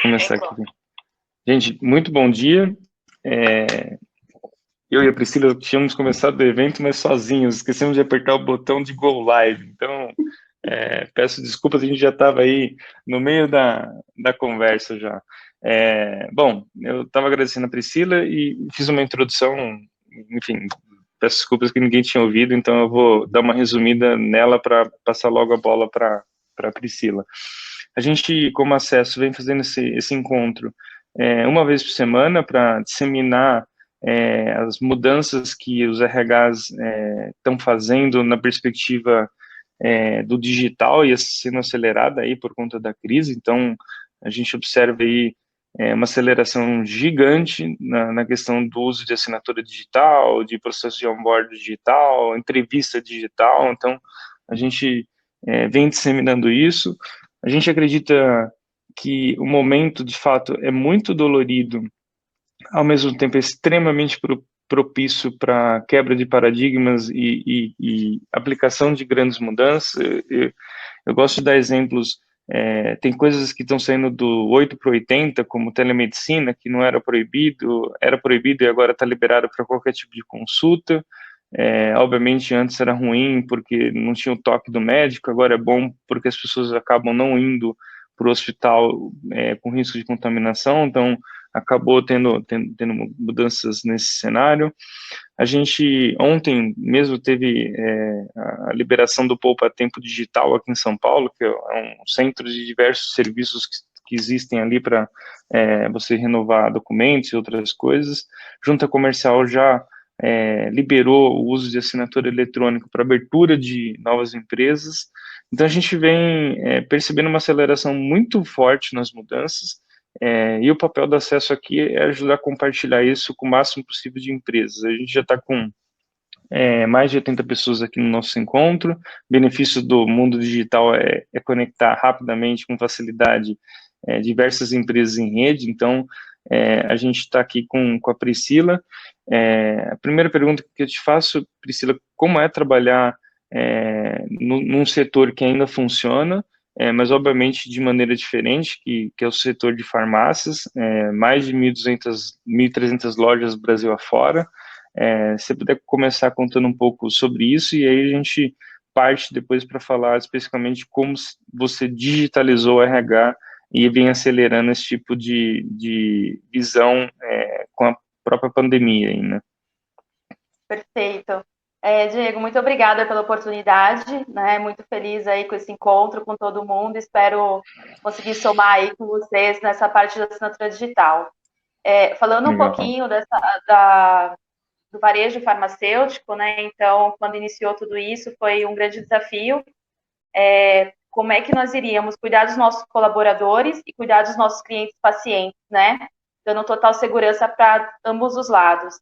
Começar aqui. Gente, muito bom dia. Eu e a Priscila tínhamos começado o evento, mas sozinhos, esquecemos de apertar o botão de Go Live. Então, peço desculpas, a gente já estava aí no meio da conversa já. Bom, eu estava agradecendo a Priscila e fiz uma introdução, enfim, peço desculpas que ninguém tinha ouvido, então eu vou dar uma resumida nela para passar logo a bola para a Priscila. A gente, como acesso, vem fazendo esse encontro uma vez por semana para disseminar as mudanças que os RHs estão fazendo na perspectiva do digital e sendo acelerada aí por conta da crise. Então, a gente observa aí uma aceleração gigante na questão do uso de assinatura digital, de processo de onboard digital, entrevista digital. Então, a gente vem disseminando isso. A gente acredita que o momento, de fato, é muito dolorido, ao mesmo tempo é extremamente propício para quebra de paradigmas e aplicação de grandes mudanças. Eu gosto de dar exemplos, tem coisas que estão saindo do 8 para 80, como telemedicina, que não era proibido e agora está liberado para qualquer tipo de consulta. Obviamente antes era ruim porque não tinha o toque do médico, agora é bom porque as pessoas acabam não indo para o hospital com risco de contaminação, então acabou tendo mudanças nesse cenário. A gente ontem mesmo teve a liberação do Poupa Tempo Digital aqui em São Paulo, que é um centro de diversos serviços que existem ali para você renovar documentos e outras coisas. Junta Comercial já liberou o uso de assinatura eletrônica para abertura de novas empresas. Então, a gente vem percebendo uma aceleração muito forte nas mudanças, e o papel do acesso aqui é ajudar a compartilhar isso com o máximo possível de empresas. A gente já está com mais de 80 pessoas aqui no nosso encontro. O benefício do mundo digital é conectar rapidamente, com facilidade, diversas empresas em rede. Então, a gente está aqui com a Priscila. A primeira pergunta que eu te faço, Priscila, como é trabalhar num setor que ainda funciona, mas obviamente de maneira diferente, que é o setor de farmácias, mais de 1.300 lojas Brasil afora. Se você puder começar contando um pouco sobre isso, e aí a gente parte depois para falar especificamente como você digitalizou o RH e vem acelerando esse tipo de visão com a própria pandemia aí, né? Perfeito. Diego, muito obrigada pela oportunidade, né? Muito feliz aí com esse encontro com todo mundo. Espero conseguir somar aí com vocês nessa parte da assinatura digital. Falando um Legal. pouquinho do varejo farmacêutico, né? Então, quando iniciou tudo isso, foi um grande desafio. Como é que nós iríamos cuidar dos nossos colaboradores e cuidar dos nossos clientes pacientes, né? Dando total segurança para ambos os lados.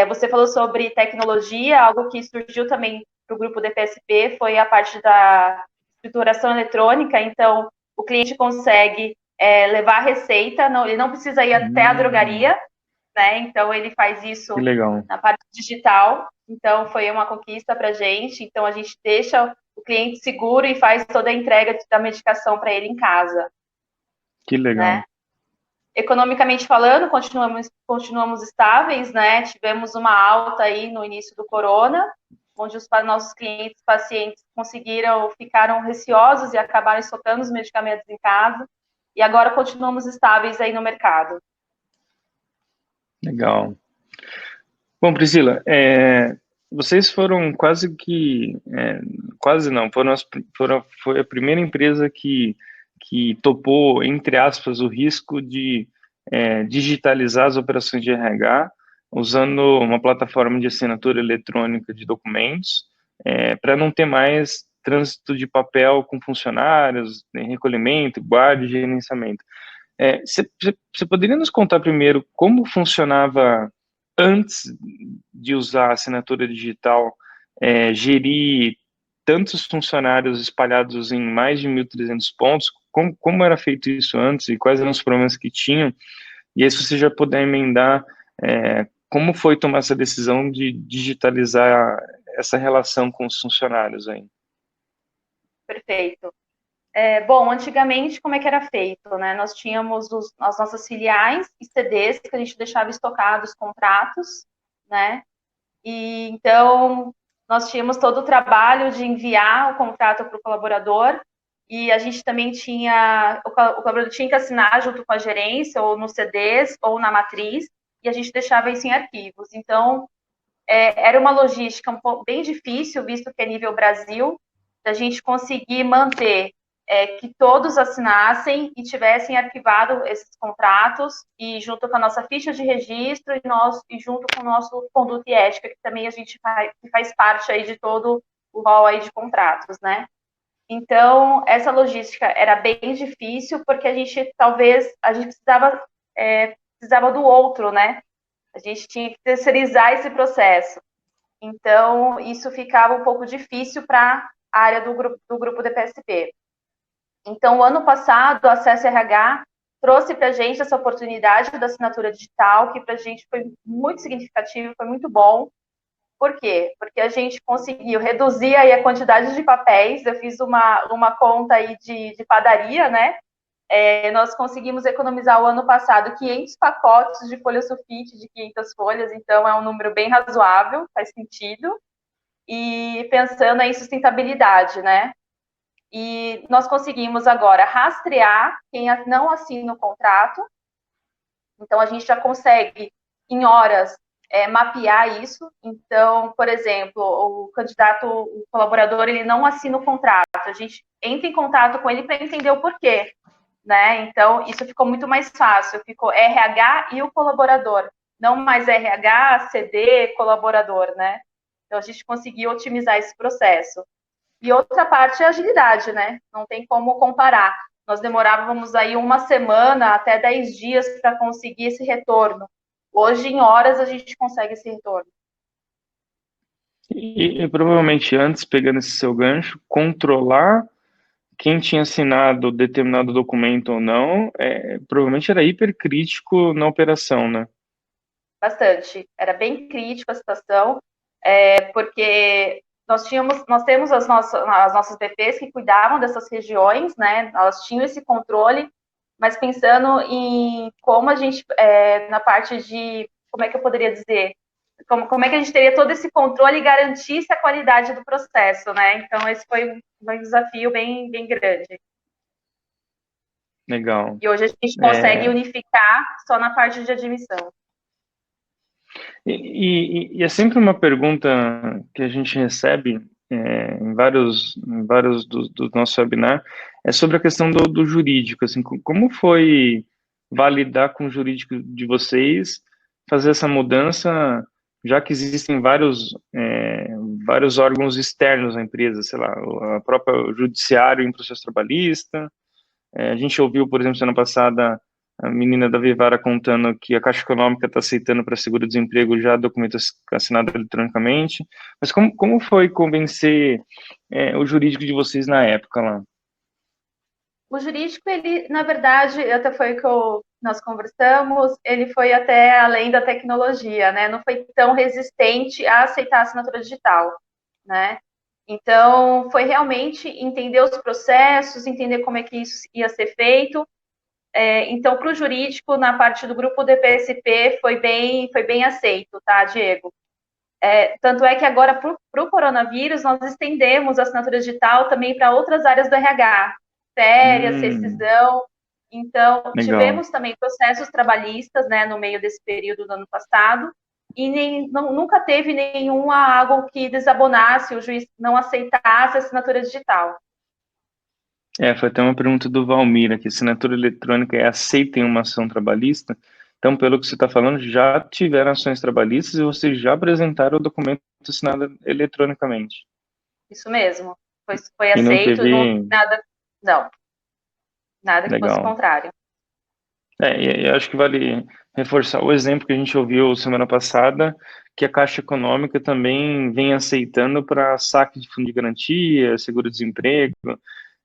Você falou sobre tecnologia, algo que surgiu também para o grupo DPSP foi a parte da escrituração eletrônica. Então, o cliente consegue levar a receita, ele não precisa ir até a drogaria, né? Então, ele faz isso Que legal. na parte digital. Então, foi uma conquista para a gente. Então, a gente deixa o cliente seguro e faz toda a entrega da medicação para ele em casa. Que legal. Né? Economicamente falando, continuamos estáveis, né? Tivemos uma alta aí no início do corona, onde os nossos clientes pacientes ficaram receosos e acabaram estocando os medicamentos em casa, e agora continuamos estáveis aí no mercado. Legal. Bom, Priscila, vocês foram quase não, foi a primeira empresa que topou, entre aspas, o risco de digitalizar as operações de RH usando uma plataforma de assinatura eletrônica de documentos, para não ter mais trânsito de papel com funcionários, recolhimento, guarda e gerenciamento. Você poderia nos contar primeiro como funcionava antes de usar a assinatura digital, gerir tantos funcionários espalhados em mais de 1.300 pontos? Como era feito isso antes e quais eram os problemas que tinham? E aí, se você já puder emendar, como foi tomar essa decisão de digitalizar essa relação com os funcionários aí? Perfeito. Bom, antigamente, como é que era feito, né? Nós tínhamos as nossas filiais e CDs que a gente deixava estocados contratos, né? E então nós tínhamos todo o trabalho de enviar o contrato para o colaborador e a gente também tinha o colaborador tinha que assinar junto com a gerência ou nos CDs ou na matriz e a gente deixava isso em arquivos. Então era uma logística um pouco bem difícil, visto que é nível Brasil, da gente conseguir manter que todos assinassem e tivessem arquivado esses contratos e junto com a nossa ficha de registro e junto com o nosso conduta e ética, que também a gente faz parte aí de todo o rol aí de contratos, né? Então, essa logística era bem difícil porque a gente precisava do outro, né? A gente tinha que terceirizar esse processo. Então, isso ficava um pouco difícil para a área do grupo DPSP. Então, o ano passado, o Acesso RH trouxe para a gente essa oportunidade da assinatura digital, que para a gente foi muito significativo, foi muito bom. Por quê? Porque a gente conseguiu reduzir aí a quantidade de papéis. Eu fiz uma conta aí de padaria, né? Nós conseguimos economizar o ano passado 500 pacotes de folha sulfite de 500 folhas, então é um número bem razoável, faz sentido. E pensando em sustentabilidade, né? E nós conseguimos agora rastrear quem não assina o contrato. Então, a gente já consegue, em horas, mapear isso. Então, por exemplo, o candidato, o colaborador, ele não assina o contrato. A gente entra em contato com ele para entender o porquê, né? Então, isso ficou muito mais fácil. Ficou RH e o colaborador. Não mais RH, CD, colaborador, né? Então, a gente conseguiu otimizar esse processo. E outra parte é a agilidade, né? Não tem como comparar. Nós demorávamos aí uma semana até 10 dias para conseguir esse retorno. Hoje, em horas, a gente consegue esse retorno. E provavelmente antes, pegando esse seu gancho, controlar quem tinha assinado determinado documento ou não, provavelmente era hipercrítico na operação, né? Bastante. Era bem crítico a situação, porque nós temos as nossas BPs que cuidavam dessas regiões, né? Elas tinham esse controle, mas pensando em como a gente, na parte de, como é que eu poderia dizer? Como é que a gente teria todo esse controle e garantisse a qualidade do processo, né? Então, esse foi um desafio bem, bem grande. Legal. E hoje a gente consegue unificar só na parte de admissão. E é sempre uma pergunta que a gente recebe em vários dos nossos webinars, é sobre a questão do jurídico, assim, como foi validar com o jurídico de vocês, fazer essa mudança, já que existem vários órgãos externos à empresa, sei lá, a própria judiciário em processo trabalhista, a gente ouviu, por exemplo, semana passada, a menina da Vivara contando que a Caixa Econômica está aceitando para seguro-desemprego já documento assinado eletronicamente. Mas como foi convencer o jurídico de vocês na época lá? O jurídico, ele, na verdade, até foi o que nós conversamos, ele foi até além da tecnologia, né? Não foi tão resistente a aceitar a assinatura digital, né? Então, foi realmente entender os processos, entender como é que isso ia ser feito. Então, para o jurídico, na parte do grupo DPSP, foi bem aceito, tá, Diego? Tanto é que agora, para o coronavírus, nós estendemos a assinatura digital também para outras áreas do RH, férias, rescisão. Então, Legal. tivemos também processos trabalhistas, né, no meio desse período do ano passado, e nunca teve nenhuma algo que desabonasse, o juiz não aceitasse a assinatura digital. Foi até uma pergunta do Valmir aqui, assinatura eletrônica é aceita em uma ação trabalhista? Então, pelo que você está falando, já tiveram ações trabalhistas e vocês já apresentaram o documento assinado eletronicamente? Isso mesmo, foi E não aceito, teve... nada que fosse Legal. contrário. E acho que vale reforçar o exemplo que a gente ouviu semana passada, que a Caixa Econômica também vem aceitando para saque de fundo de garantia, seguro-desemprego,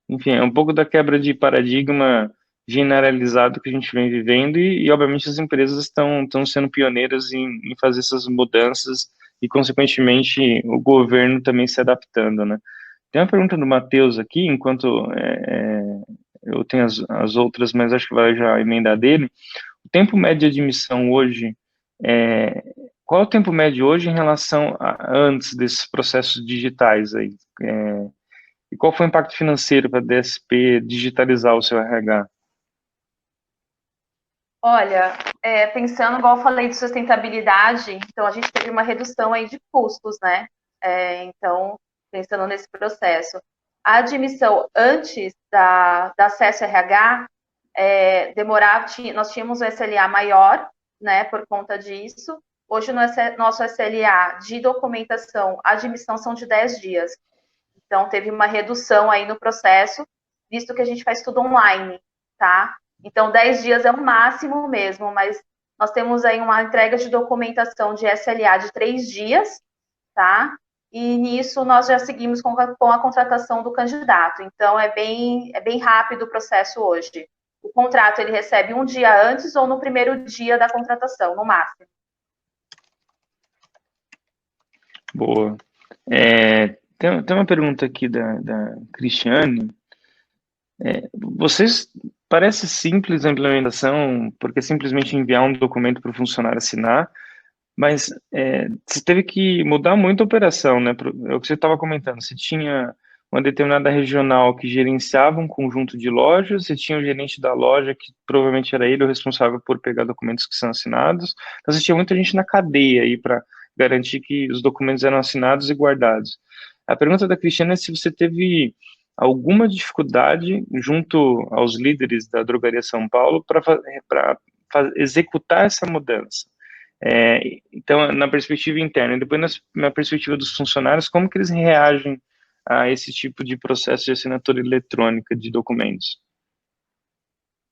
enfim, é um pouco da quebra de paradigma generalizado que a gente vem vivendo obviamente, as empresas estão sendo pioneiras em fazer essas mudanças e, consequentemente, o governo também se adaptando, né? Tem uma pergunta do Matheus aqui, enquanto eu tenho as outras, mas acho que vai já emendar dele. O tempo médio de admissão hoje, é, qual é o tempo médio hoje em relação a antes desses processos digitais aí? E qual foi o impacto financeiro para a DSP digitalizar o seu RH? Olha, pensando, igual eu falei de sustentabilidade, então a gente teve uma redução aí de custos, né? Então, pensando nesse processo. A admissão antes da acesso RH, demorava, nós tínhamos um SLA maior, né, por conta disso. Hoje, nosso SLA de documentação, admissão são de 10 dias. Então, teve uma redução aí no processo, visto que a gente faz tudo online, tá? Então, 10 dias é o máximo mesmo, mas nós temos aí uma entrega de documentação de SLA de 3 dias, tá? E nisso nós já seguimos com a contratação do candidato. Então, é bem rápido o processo hoje. O contrato ele recebe um dia antes ou no primeiro dia da contratação, no máximo. Boa. Tem uma pergunta aqui da Cristiane. Vocês parece simples a implementação, porque é simplesmente enviar um documento para o funcionário assinar, mas você teve que mudar muito a operação, né? É o que você estava comentando. Você tinha uma determinada regional que gerenciava um conjunto de lojas, você tinha o gerente da loja, que provavelmente era ele o responsável por pegar documentos que são assinados. Então, você tinha muita gente na cadeia aí para garantir que os documentos eram assinados e guardados. A pergunta da Cristiana é se você teve alguma dificuldade junto aos líderes da Drogaria São Paulo para executar essa mudança. Então, na perspectiva interna, e depois na perspectiva dos funcionários, como que eles reagem a esse tipo de processo de assinatura eletrônica de documentos?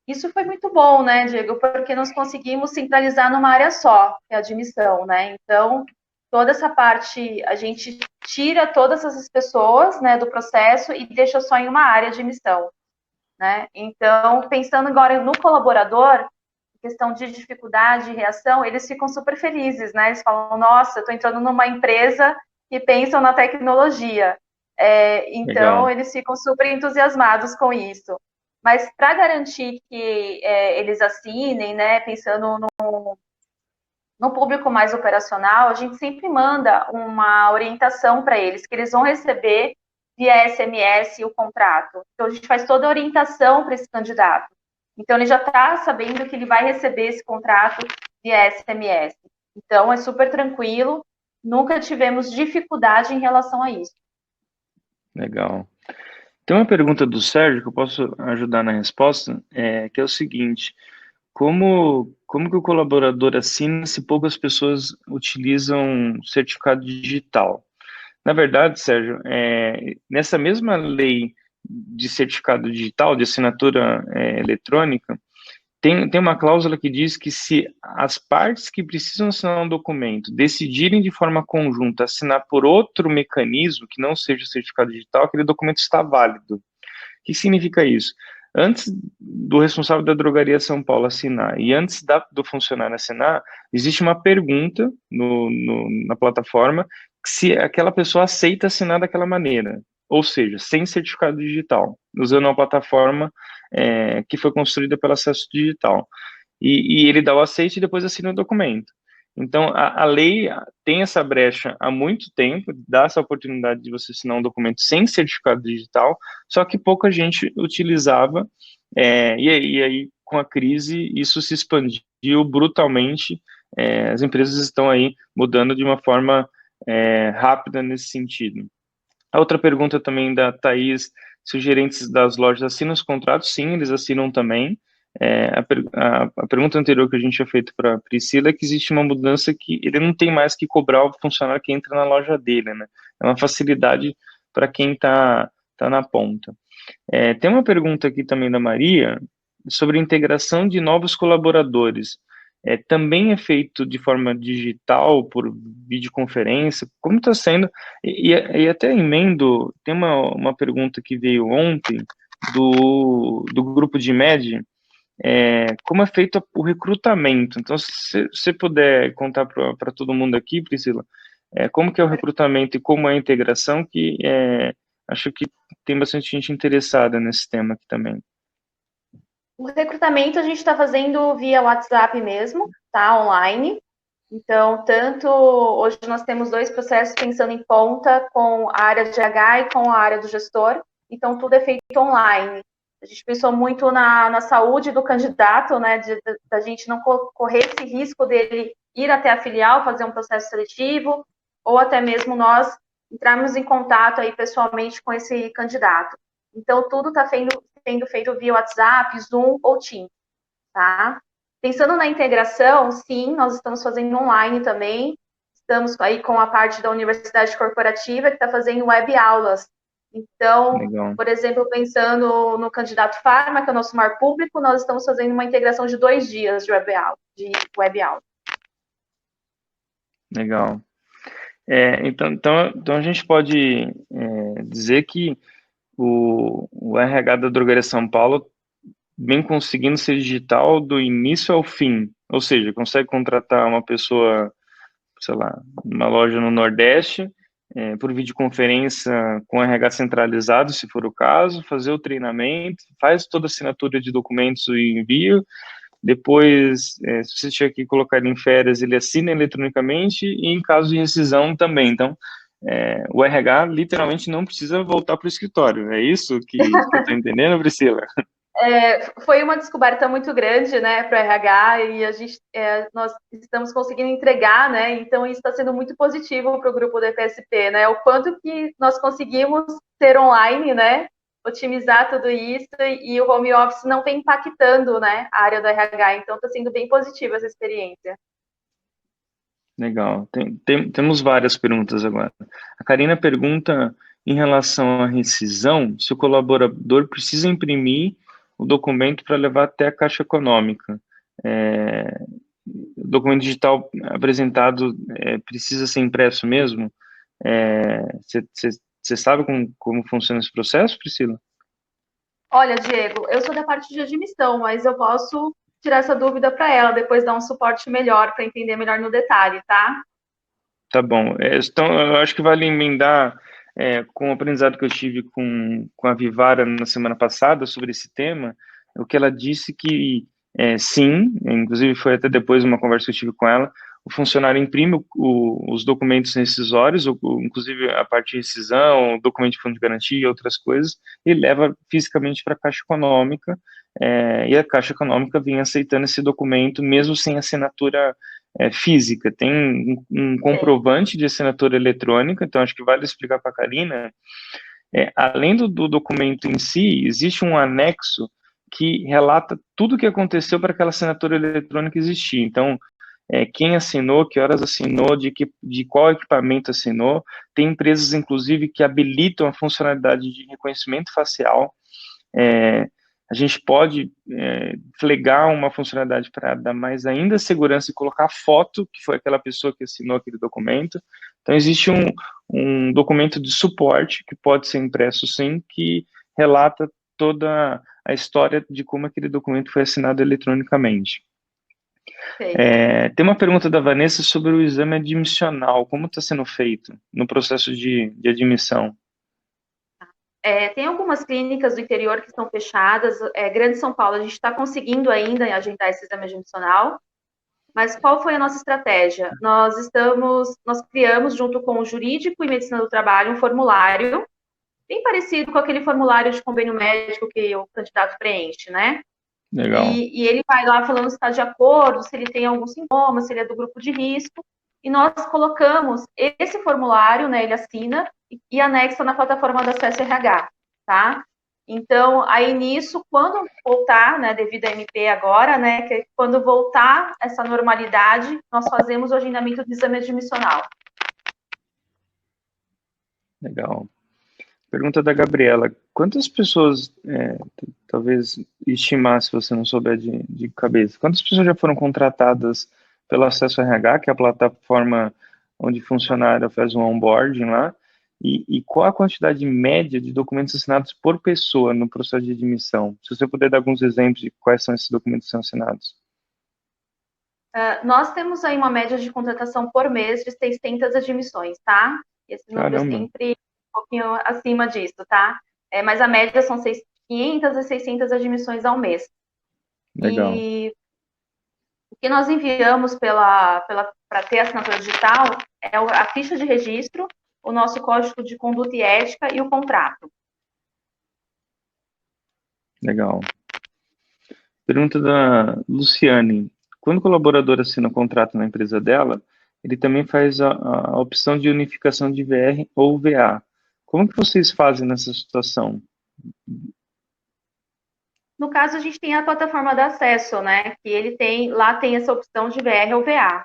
Isso foi muito bom, né, Diego, porque nós conseguimos centralizar numa área só, que é a admissão, né? Então, toda essa parte, a gente tira todas essas pessoas, né, do processo e deixa só em uma área de admissão, né? Então, pensando agora no colaborador, questão de dificuldade e reação, eles ficam super felizes, né? Eles falam, nossa, eu estou entrando numa empresa que pensam na tecnologia. Então, Legal. eles ficam super entusiasmados com isso. Mas para garantir que eles assinem, né, pensando no público mais operacional, a gente sempre manda uma orientação para eles, que eles vão receber via SMS o contrato. Então, a gente faz toda a orientação para esse candidato. Então, ele já está sabendo que ele vai receber esse contrato via SMS. Então, é super tranquilo, nunca tivemos dificuldade em relação a isso. Legal. Tem uma pergunta do Sérgio que eu posso ajudar na resposta, que é o seguinte: como que o colaborador assina se poucas pessoas utilizam certificado digital? Na verdade, Sérgio, nessa mesma lei de certificado digital, de assinatura eletrônica, tem uma cláusula que diz que se as partes que precisam assinar um documento decidirem de forma conjunta assinar por outro mecanismo que não seja o certificado digital, aquele documento está válido. O que significa isso? Antes do responsável da Drogaria São Paulo assinar e antes do funcionário assinar, existe uma pergunta na plataforma se aquela pessoa aceita assinar daquela maneira, ou seja, sem certificado digital, usando uma plataforma que foi construída pelo Acesso Digital. E ele dá o aceite e depois assina o documento. Então, a lei tem essa brecha há muito tempo, dá essa oportunidade de você assinar um documento sem certificado digital, só que pouca gente utilizava, e aí, com a crise, isso se expandiu brutalmente, as empresas estão aí mudando de uma forma rápida nesse sentido. A outra pergunta também da Thaís, se os gerentes das lojas assinam os contratos? Sim, eles assinam também. A pergunta anterior que a gente tinha feito para a Priscila é que existe uma mudança que ele não tem mais que cobrar o funcionário que entra na loja dele, né? É uma facilidade para quem tá na ponta. Tem uma pergunta aqui também da Maria sobre a integração de novos colaboradores. Também é feito de forma digital, por videoconferência? Como está sendo? E até emendo, tem uma pergunta que veio ontem do grupo de MED, como é feito o recrutamento. Então, se você puder contar para todo mundo aqui, Priscila, como que é o recrutamento e como é a integração, que acho que tem bastante gente interessada nesse tema aqui também. O recrutamento a gente está fazendo via WhatsApp mesmo, tá? Online. Então, tanto hoje nós temos 2 processos pensando em ponta com a área de RH e com a área do gestor. Então, tudo é feito online. A gente pensou muito na saúde do candidato, né? Da gente não correr esse risco dele ir até a filial, fazer um processo seletivo, ou até mesmo nós entrarmos em contato aí pessoalmente com esse candidato. Então, tudo está sendo feito via WhatsApp, Zoom ou Teams, tá? Pensando na integração, sim, nós estamos fazendo online também. Estamos aí com a parte da Universidade Corporativa, que está fazendo web aulas. Então, Legal, por exemplo, pensando no candidato Farma, que é o nosso mar público, nós estamos fazendo uma integração de 2 dias de web aula. legal. Então a gente pode dizer que o RH da Drogaria São Paulo vem conseguindo ser digital do início ao fim, ou seja, consegue contratar uma pessoa, sei lá, numa loja no Nordeste, por videoconferência com RH centralizado, se for o caso, fazer o treinamento, faz toda a assinatura de documentos e envio, depois, se você tiver que colocar ele em férias, ele assina eletronicamente e em caso de rescisão também. Então, o RH literalmente não precisa voltar para o escritório. É isso que eu estou entendendo, Priscila? Foi uma descoberta muito grande, né, para o RH e nós estamos conseguindo entregar, né, então isso está sendo muito positivo para o grupo do EPSP, né, o quanto que nós conseguimos ser online, né, otimizar tudo isso e o home office não vem impactando, né, a área do RH, então está sendo bem positiva essa experiência. Legal. Temos várias perguntas agora. A Karina pergunta em relação à rescisão, se o colaborador precisa imprimir o documento para levar até a Caixa Econômica. O documento digital apresentado precisa ser impresso mesmo? Você sabe como funciona esse processo, Priscila? Olha, Diego, eu sou da parte de admissão, mas eu posso tirar essa dúvida para ela, depois dar um suporte melhor para entender melhor no detalhe, tá? Tá bom. Então, eu acho que vale emendar com o aprendizado que eu tive com a Vivara na semana passada sobre esse tema, o que ela disse que sim, inclusive foi até depois uma conversa que eu tive com ela, o funcionário imprime os documentos rescisórios, inclusive a parte de rescisão, o documento de fundo de garantia e outras coisas, e leva fisicamente para a Caixa Econômica, e a Caixa Econômica vem aceitando esse documento mesmo sem assinatura física, tem um comprovante de assinatura eletrônica, então acho que vale explicar para a Karina. Além do documento em si, existe um anexo que relata tudo o que aconteceu para aquela assinatura eletrônica existir. Então, quem assinou, que horas assinou, de qual equipamento assinou. Tem empresas, inclusive, que habilitam a funcionalidade de reconhecimento facial. A gente pode flegar uma funcionalidade para dar mais ainda segurança e colocar a foto, que foi aquela pessoa que assinou aquele documento. Então, existe um documento de suporte que pode ser impresso sim, que relata toda a história de como aquele documento foi assinado eletronicamente. Tem uma pergunta da Vanessa sobre o exame admissional. Como está sendo feito no processo de admissão? Tem algumas clínicas do interior que estão fechadas. Grande São Paulo, a gente está conseguindo ainda agendar esse exame admissional. Mas qual foi a nossa estratégia? Nós criamos, junto com o jurídico e medicina do trabalho, um formulário bem parecido com aquele formulário de convênio médico que o candidato preenche, né? Legal. E ele vai lá falando se está de acordo, se ele tem algum sintoma, se ele é do grupo de risco. E nós colocamos esse formulário, né? Ele assina e anexa na plataforma da CSRH, tá? Então, aí nisso, quando voltar, né, devido à MP agora, né, que quando voltar essa normalidade, nós fazemos o agendamento do exame admissional. Legal. Pergunta da Gabriela. Quantas pessoas, talvez estimar se você não souber de cabeça, quantas pessoas já foram contratadas pelo Acesso RH, que é a plataforma onde o funcionário faz um onboarding lá, e qual a quantidade média de documentos assinados por pessoa no processo de admissão? Se você puder dar alguns exemplos de quais são esses documentos que são assinados. Nós temos aí uma média de contratação por mês de 600 admissões, tá? Esse número Caramba. sempre pouquinho acima disso, tá? Mas a média são 500 a 600 admissões ao mês. Legal. E o que nós enviamos para ter assinatura digital é a ficha de registro, o nosso código de conduta e ética e o contrato. Legal. Pergunta da Luciane. Quando o colaborador assina o contrato na empresa dela, ele também faz a opção de unificação de VR ou VA. Como que vocês fazem nessa situação? No caso, a gente tem a plataforma de acesso, né? Que lá tem essa opção de VR ou VA.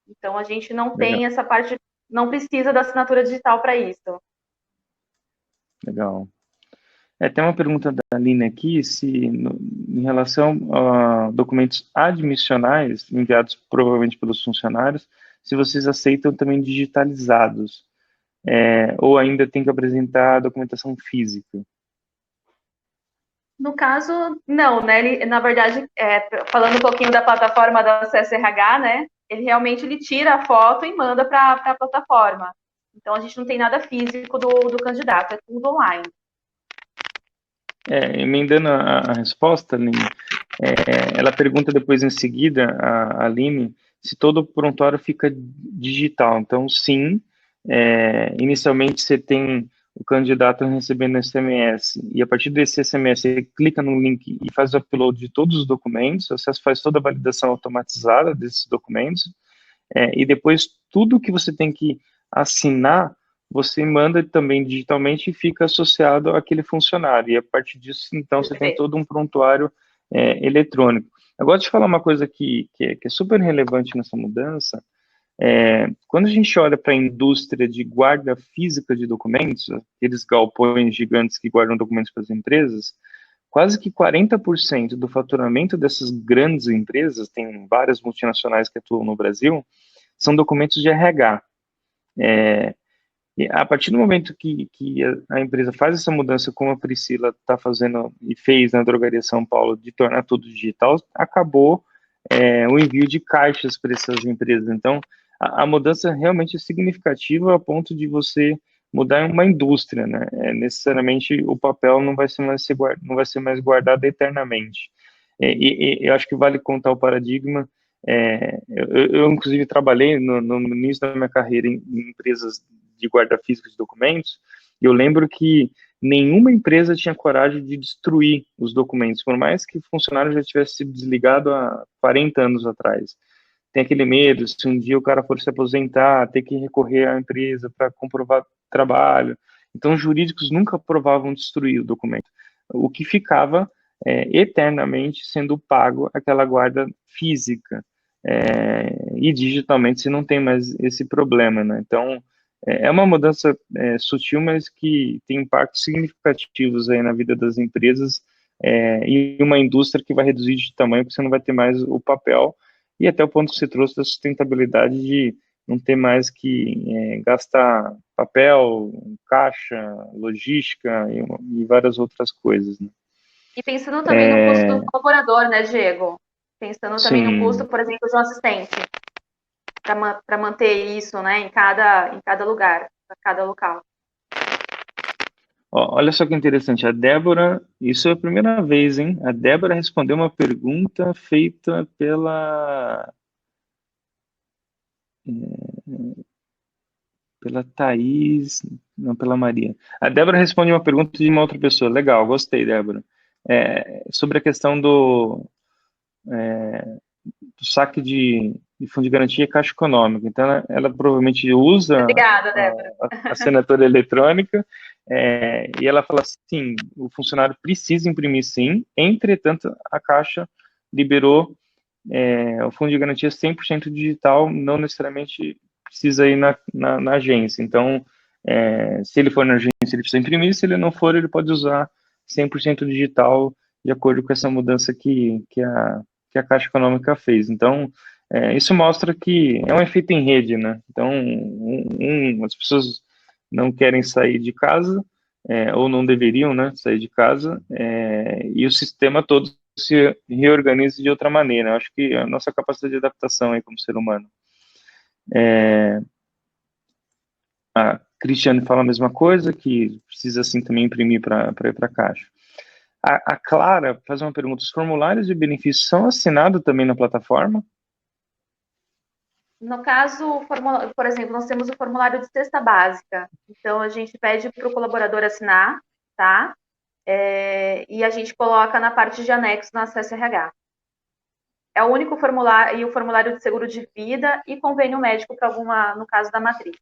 Então, a gente não Legal. tem essa parte, não precisa da assinatura digital para isso. Legal. Tem uma pergunta da Aline aqui, em relação a documentos admissionais enviados provavelmente pelos funcionários, se vocês aceitam também digitalizados, ou ainda tem que apresentar a documentação física. No caso, não, né? Ele, na verdade, falando um pouquinho da plataforma da Acesso RH, né? Ele realmente tira a foto e manda para a plataforma. Então, a gente não tem nada físico do candidato, é tudo online. Emendando a resposta, Aline, ela pergunta depois em seguida, a Aline, se todo o prontuário fica digital. Então, sim, inicialmente você tem o candidato recebendo SMS, e a partir desse SMS ele clica no link e faz o upload de todos os documentos, o acesso faz toda a validação automatizada desses documentos, e depois tudo que você tem que assinar, você manda também digitalmente e fica associado àquele funcionário. E a partir disso, então, você tem todo um prontuário eletrônico. Eu gosto de falar uma coisa que é super relevante nessa mudança. Quando a gente olha para a indústria de guarda física de documentos, aqueles galpões gigantes que guardam documentos para as empresas, quase que 40% do faturamento dessas grandes empresas, tem várias multinacionais que atuam no Brasil, são documentos de RH. E a partir do momento que a empresa faz essa mudança, como a Priscila está fazendo e fez na Drogaria São Paulo, de tornar tudo digital, acabou o envio de caixas para essas empresas. Então, a mudança realmente é significativa a ponto de você mudar uma indústria, né? Necessariamente o papel não vai ser mais guardado eternamente. Eu acho que vale contar o paradigma. Eu, inclusive, trabalhei no início da minha carreira em empresas de guarda física de documentos, e eu lembro que nenhuma empresa tinha coragem de destruir os documentos, por mais que o funcionário já tivesse sido desligado há 40 anos atrás. Tem aquele medo, se um dia o cara for se aposentar, ter que recorrer à empresa para comprovar trabalho. Então, os jurídicos nunca aprovavam destruir o documento. O que ficava eternamente sendo pago aquela guarda física. E digitalmente você não tem mais esse problema, né? Então, é uma mudança sutil, mas que tem impactos significativos aí na vida das empresas, e uma indústria que vai reduzir de tamanho, porque você não vai ter mais o papel, e até o ponto que você trouxe da sustentabilidade de não ter mais que gastar papel, caixa, logística e várias outras coisas, né? E pensando também no custo do colaborador, né, Diego? Pensando também no custo, Sim. por exemplo, de um assistente, para manter isso, né, em cada lugar, para cada local. Olha só que interessante, a Débora, isso é a primeira vez, hein? A Débora respondeu uma pergunta feita pela Thaís, não, pela Maria. A Débora responde uma pergunta de uma outra pessoa. Legal, gostei, Débora. Sobre a questão do saque de fundo de garantia e caixa econômica. Então, ela provavelmente usa Obrigada, Débora. a assinatura eletrônica, e ela fala assim, o funcionário precisa imprimir sim, entretanto, a Caixa liberou o fundo de garantia 100% digital, não necessariamente precisa ir na agência. Então, se ele for na agência, ele precisa imprimir, se ele não for, ele pode usar 100% digital, de acordo com essa mudança que a Caixa Econômica fez. Então, isso mostra que é um efeito em rede, né? Então, as pessoas não querem sair de casa, ou não deveriam, né, sair de casa, e o sistema todo se reorganiza de outra maneira. Eu acho que a nossa capacidade de adaptação aí como ser humano. A Cristiano fala a mesma coisa, que precisa assim também imprimir para ir para a caixa. A Clara faz uma pergunta: os formulários de benefícios são assinados também na plataforma? No caso, por exemplo, nós temos o formulário de cesta básica. Então, a gente pede para o colaborador assinar, tá? E a gente coloca na parte de anexo no acesso RH. É o único formulário, e o formulário de seguro de vida e convênio médico para alguma, no caso da matriz.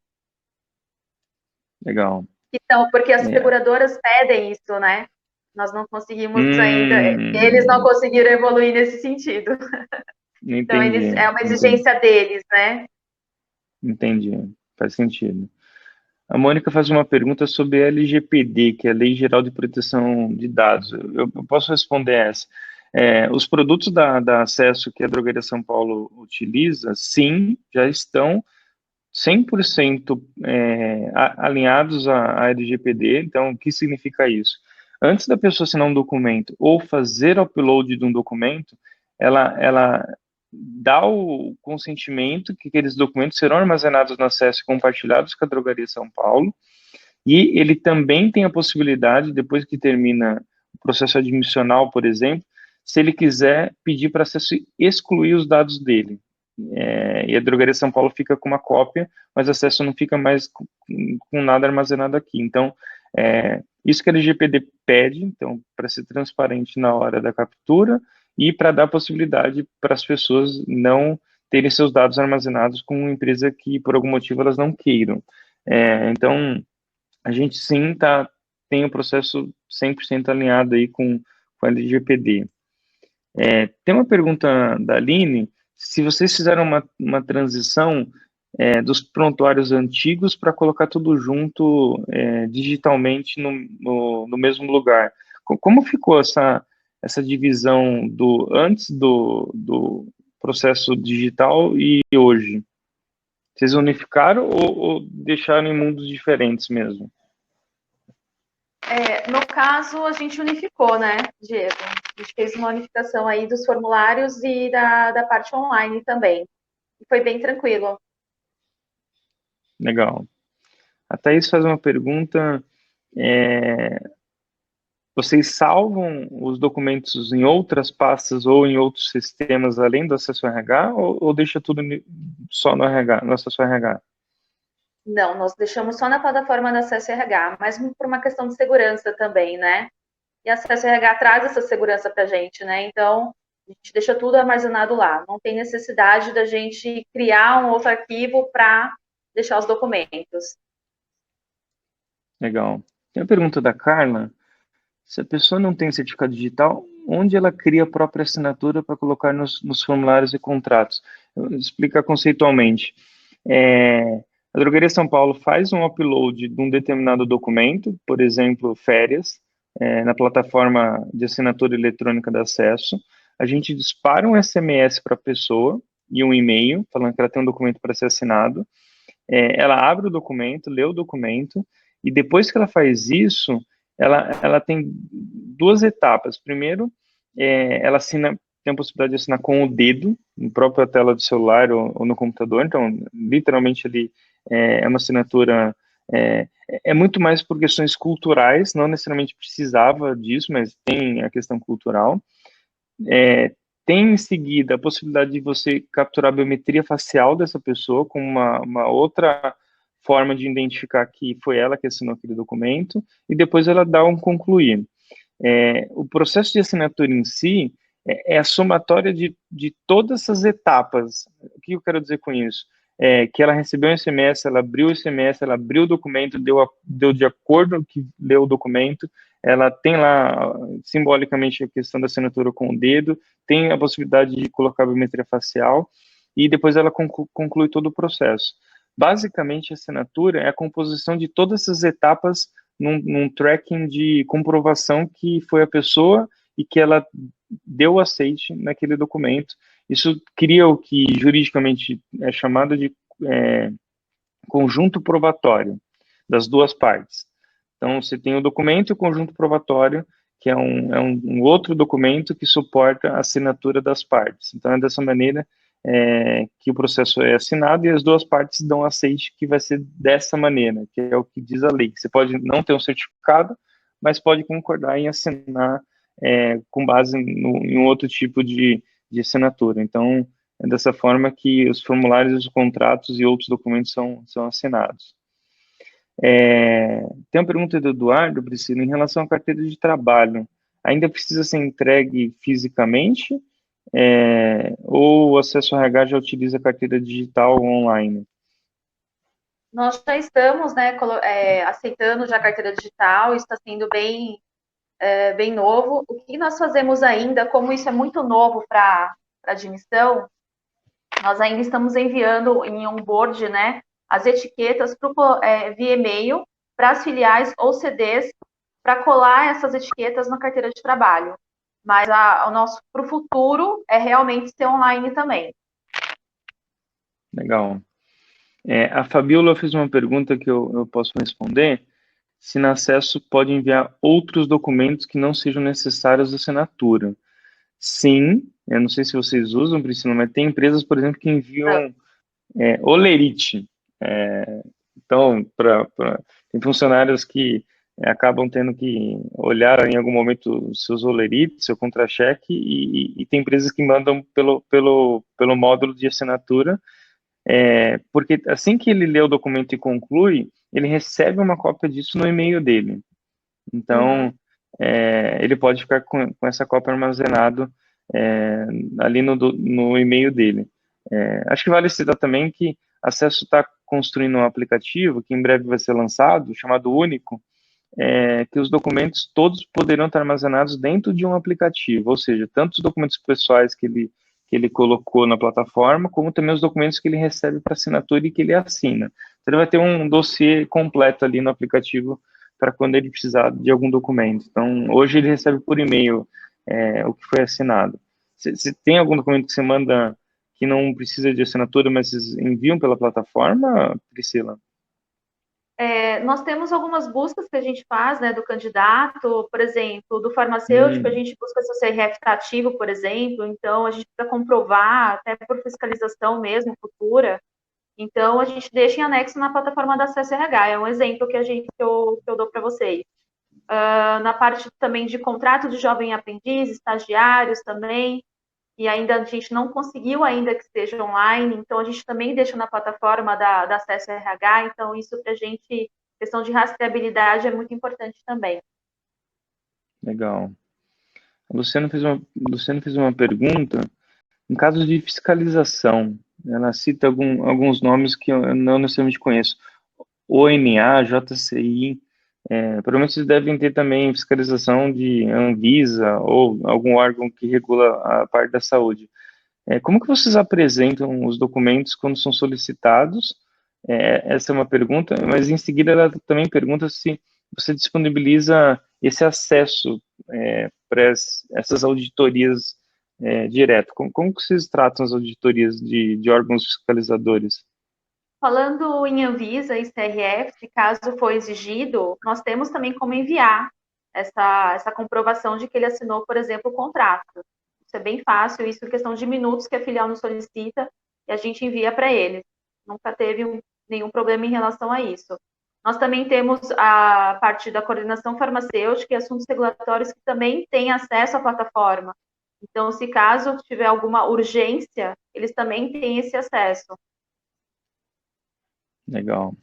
Legal. Então, porque as É. seguradoras pedem isso, né? Nós não conseguimos ainda, eles não Hum, conseguiram evoluir nesse sentido. Então, entendi, é uma entendi, exigência deles, né? entendi. Faz sentido. A Mônica faz uma pergunta sobre a LGPD, que é a Lei Geral de Proteção de Dados. Eu posso responder essa. Os produtos da Acesso que a Drogaria São Paulo utiliza, sim, já estão 100% alinhados à LGPD. Então, o que significa isso? Antes da pessoa assinar um documento ou fazer upload de um documento, ela dá o consentimento que aqueles documentos serão armazenados no acesso e compartilhados com a Drogaria São Paulo, e ele também tem a possibilidade, depois que termina o processo admissional, por exemplo, se ele quiser pedir para acesso e excluir os dados dele. E a Drogaria São Paulo fica com uma cópia, mas acesso não fica mais com nada armazenado aqui. Então, isso que a LGPD pede, então, para ser transparente na hora da captura e para dar possibilidade para as pessoas não terem seus dados armazenados com uma empresa que, por algum motivo, elas não queiram. Então, a gente sim tem o processo 100% alinhado aí com a LGPD. Tem uma pergunta da Aline: se vocês fizeram uma transição dos prontuários antigos para colocar tudo junto digitalmente no mesmo lugar. Como ficou essa divisão do antes do processo digital e hoje? Vocês unificaram ou deixaram em mundos diferentes mesmo? No caso, a gente unificou, né, Diego? A gente fez uma unificação aí dos formulários e da parte online também. E foi bem tranquilo. Legal. A Thaís faz uma pergunta: é, vocês salvam os documentos em outras pastas ou em outros sistemas além do acesso RH, ou deixa tudo só no RH, no acesso RH? Não, nós deixamos só na plataforma do Acesso RH, mas por uma questão de segurança também, né? E Acesso RH traz essa segurança para a gente, né? Então, a gente deixa tudo armazenado lá. Não tem necessidade da gente criar um outro arquivo para deixar os documentos. Legal. Tem a pergunta da Carla: se a pessoa não tem certificado digital, onde ela cria a própria assinatura para colocar nos formulários e contratos? Eu vou explicar conceitualmente. A Drogaria São Paulo faz um upload de um determinado documento, por exemplo, férias, na plataforma de assinatura eletrônica de acesso. A gente dispara um SMS para a pessoa e um e-mail, falando que ela tem um documento para ser assinado. Ela abre o documento, lê o documento, e depois que ela faz isso, ela tem duas etapas. Primeiro, ela tem a possibilidade de assinar com o dedo, na própria tela do celular ou no computador. Então, literalmente, ele é uma assinatura. É muito mais por questões culturais, não necessariamente precisava disso, mas tem a questão cultural. Tem em seguida a possibilidade de você capturar a biometria facial dessa pessoa com uma outra forma de identificar que foi ela que assinou aquele documento, e depois ela dá um concluir. O processo de assinatura em si é a somatória de todas essas etapas. O que eu quero dizer com isso? Que ela recebeu um SMS, ela abriu o SMS, ela abriu o documento, deu de acordo com que leu o documento, ela tem lá simbolicamente a questão da assinatura com o dedo, tem a possibilidade de colocar a biometria facial, e depois ela conclui todo o processo. Basicamente, a assinatura é a composição de todas essas etapas num tracking de comprovação que foi a pessoa e que ela deu o aceite naquele documento. Isso cria o que juridicamente é chamado de conjunto probatório das duas partes. Então, você tem o documento e o conjunto probatório, que é um outro documento que suporta a assinatura das partes. Então, é dessa maneira que o processo é assinado e as duas partes dão aceite que vai ser dessa maneira, que é o que diz a lei. Você pode não ter um certificado, mas pode concordar em assinar com base em um outro tipo de assinatura. Então, é dessa forma que os formulários, os contratos e outros documentos são assinados. Tem uma pergunta do Eduardo, Priscila, em relação à carteira de trabalho. Ainda precisa ser entregue fisicamente ou o acesso ao RH já utiliza a carteira digital online? Nós já estamos, né, aceitando já a carteira digital, isso está sendo bem novo. O que nós fazemos ainda, como isso é muito novo para a admissão, nós ainda estamos enviando em um board, né, as etiquetas via e-mail para as filiais ou CDs para colar essas etiquetas na carteira de trabalho. Mas o nosso para o futuro é realmente ser online também. Legal. A Fabiola fez uma pergunta que eu posso responder. Se no acesso pode enviar outros documentos que não sejam necessários à assinatura. Sim, eu não sei se vocês usam, Priscila, mas tem empresas, por exemplo, que enviam olerite. Então, tem funcionários que acabam tendo que olhar em algum momento os seus olerites, seu contra-cheque, e tem empresas que mandam pelo módulo de assinatura, porque assim que ele lê o documento e conclui, ele recebe uma cópia disso no e-mail dele. Então, ele pode ficar com essa cópia armazenado ali no e-mail dele. Acho que vale citar também que Acesso está construindo um aplicativo que em breve vai ser lançado, chamado Único, que os documentos todos poderão estar armazenados dentro de um aplicativo, ou seja, tanto os documentos pessoais que ele colocou na plataforma, como também os documentos que ele recebe para assinatura e que ele assina. Então, ele vai ter um dossiê completo ali no aplicativo para quando ele precisar de algum documento. Então, hoje ele recebe por e-mail o que foi assinado. Se tem algum documento que você manda que não precisa de assinatura, mas vocês enviam pela plataforma, Priscila? Nós temos algumas buscas que a gente faz, né, do candidato, por exemplo, do farmacêutico, a gente busca se o CRF está ativo, por exemplo, então a gente precisa comprovar, até por fiscalização mesmo, futura, então a gente deixa em anexo na plataforma da Acesso RH, é um exemplo que eu dou para vocês. Na parte também de contrato de jovem aprendiz, estagiários também, e ainda a gente não conseguiu ainda que seja online, então a gente também deixa na plataforma da Acesso RH, então isso para a gente, questão de rastreabilidade é muito importante também. Legal. O Luciano fez uma pergunta. Em caso de fiscalização, ela cita alguns nomes que eu não necessariamente conheço. ONA, JCI, provavelmente vocês devem ter também fiscalização de Anvisa ou algum órgão que regula a parte da saúde. Como que vocês apresentam os documentos quando são solicitados? Essa é uma pergunta, mas em seguida ela também pergunta se você disponibiliza esse acesso para essas auditorias direto. Como que vocês tratam as auditorias de órgãos fiscalizadores? Falando em Anvisa e CRF, se caso for exigido, nós temos também como enviar essa comprovação de que ele assinou, por exemplo, o contrato. Isso é bem fácil, isso é questão de minutos que a filial nos solicita e a gente envia para eles. Nunca teve nenhum problema em relação a isso. Nós também temos a parte da coordenação farmacêutica e assuntos regulatórios que também têm acesso à plataforma. Então, se caso tiver alguma urgência, eles também têm esse acesso. Legal.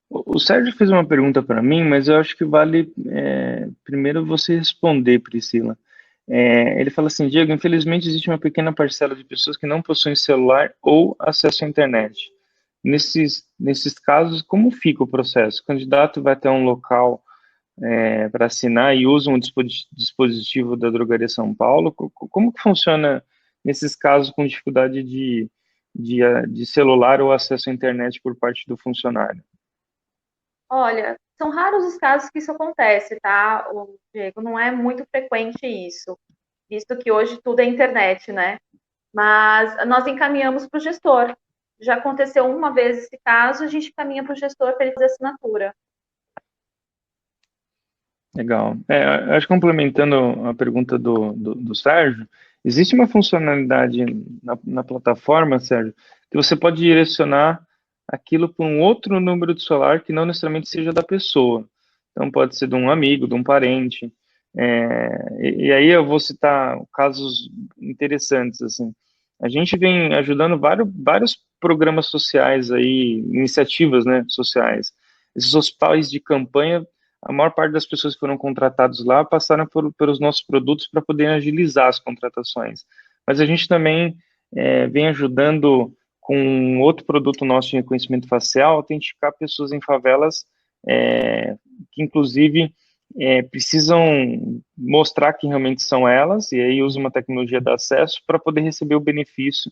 O Sérgio fez uma pergunta para mim, mas eu acho que vale primeiro você responder, Priscila. Ele fala assim, Diego, infelizmente existe uma pequena parcela de pessoas que não possuem celular ou acesso à internet. Nesses casos, como fica o processo? O candidato vai até um local para assinar e usa um dispositivo da Drogaria São Paulo? Como que funciona nesses casos com dificuldade de celular ou acesso à internet por parte do funcionário? Olha, são raros os casos que isso acontece, tá, Diego? Não é muito frequente isso, visto que hoje tudo é internet, né? Mas nós encaminhamos para o gestor. Já aconteceu uma vez esse caso, a gente encaminha para o gestor para ele fazer assinatura. Legal. Acho que complementando a pergunta do Sérgio, Existe uma funcionalidade na plataforma, Sérgio, que você pode direcionar aquilo para um outro número de celular que não necessariamente seja da pessoa. Então, pode ser de um amigo, de um parente. E aí eu vou citar casos interessantes, assim. A gente vem ajudando vários programas sociais aí, iniciativas, né, sociais. Esses hospitais de campanha, a maior parte das pessoas que foram contratados lá passaram pelos nossos produtos para poder agilizar as contratações. Mas a gente também vem ajudando com outro produto nosso de reconhecimento facial, autenticar pessoas em favelas que, inclusive, precisam mostrar que realmente são elas, e aí usa uma tecnologia de acesso para poder receber o benefício,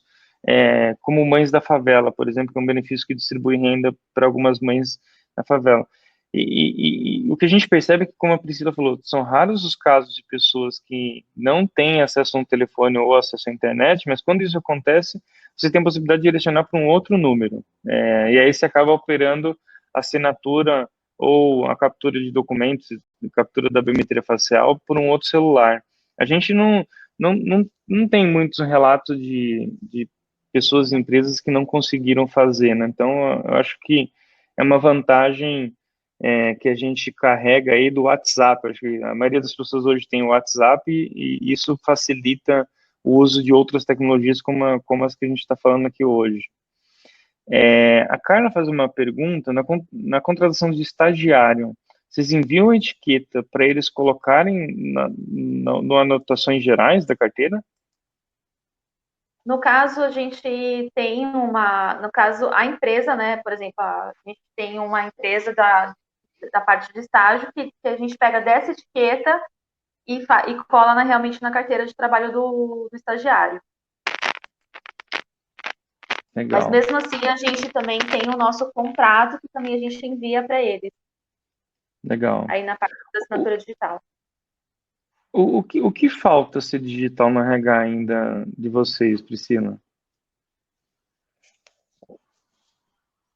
como Mães da Favela, por exemplo, que é um benefício que distribui renda para algumas mães da favela. E o que a gente percebe é que, como a Priscila falou, são raros os casos de pessoas que não têm acesso a um telefone ou acesso à internet, mas quando isso acontece, você tem a possibilidade de direcionar para um outro número. E aí você acaba operando a assinatura ou a captura de documentos, captura da biometria facial por um outro celular. A gente não tem muitos relatos de pessoas e empresas que não conseguiram fazer, né? Então, eu acho que é uma vantagem que a gente carrega aí do WhatsApp. Acho que a maioria das pessoas hoje tem o WhatsApp e isso facilita o uso de outras tecnologias como as que a gente está falando aqui hoje. A Carla faz uma pergunta, na contratação de estagiário, vocês enviam a etiqueta para eles colocarem no anotações gerais da carteira? No caso, a gente tem no caso, a empresa, né, por exemplo, a gente tem uma empresa da parte de estágio que a gente pega dessa etiqueta e cola realmente na carteira de trabalho do estagiário. Mas Legal. mesmo assim, a gente também tem o nosso contrato que também a gente envia para eles, Legal. aí na parte da assinatura digital. O que falta ser digital no RH ainda de vocês, Priscila?